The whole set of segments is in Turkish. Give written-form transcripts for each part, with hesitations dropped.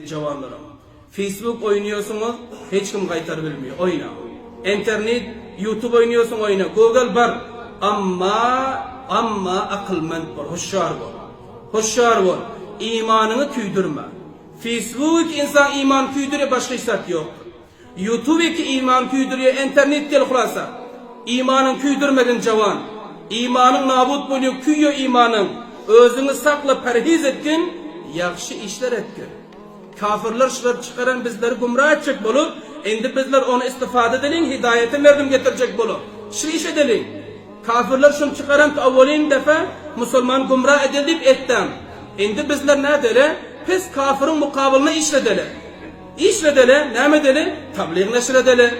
Cavanlarım. Facebook oynuyorsunuz, hiç kim kaytar bilmiyor. Oyna. İnternet, YouTube oynuyorsun, oyna. Google var. Ama akılmend var, hoşşar var. Hoşşar var. İmanını küydürme. Facebook insan iman küydürüyor, başka işlet yok. YouTube ki iman küydürüyor, internet değil kulasa. İmanın küydürmedin cavan. İmanın nabut buluyor, küyüyor imanın. Özünü sakla, perhiz etkin, yakşı işler etkin. Kafirler şular çıkaran bizleri gumrah edecek bulup, endi bizler onu istifade edelim, hidayete merdim getirecek bulup. Şu iş edelim. Kafirler şunu çıkaran ki avvalin defa Müslüman gumrah edilip etten. Endi bizler ne edelim? Biz kafirin mukabilini işledelim. İşledelim, ne edelim? Tabliğ neşir edelim.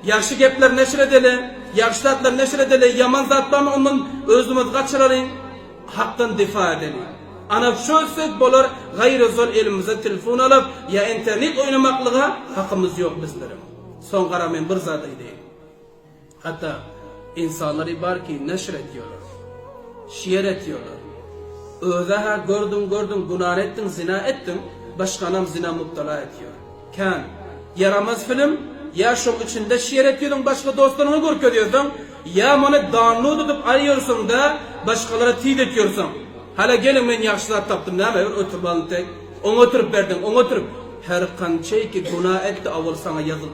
Yaxşı gepler neşir edelim. Yaxşı zatlar neşir edelim. Yaman zatlarını ondan özümüz kaçıralım. Haktan difa edelim. Ana şu söz bolur, gayrı zor elimize telefon alıp, ya internet oynamaklığa hakkımız yok bizlerim. Son karamen bir zadıydı. Hatta insanlar var ki neşir ediyorlar. Şiir ediyorlar. Özaha gördün, günah ettin, zina ettin, başkanam zina muhtala ediyor. Kan, yaramaz film, ya şu içinde şiir ediyordun, başka dostlarını görk ediyorsun, ya bana download edip arıyorsun da, başkalara teyit ediyorsun. Hala gelin ben yaxşılar taptım, ne mi? Otur bana tek, onu oturup verdin, onu oturup, her kançayı ki günah etti, avval sana yazıldı.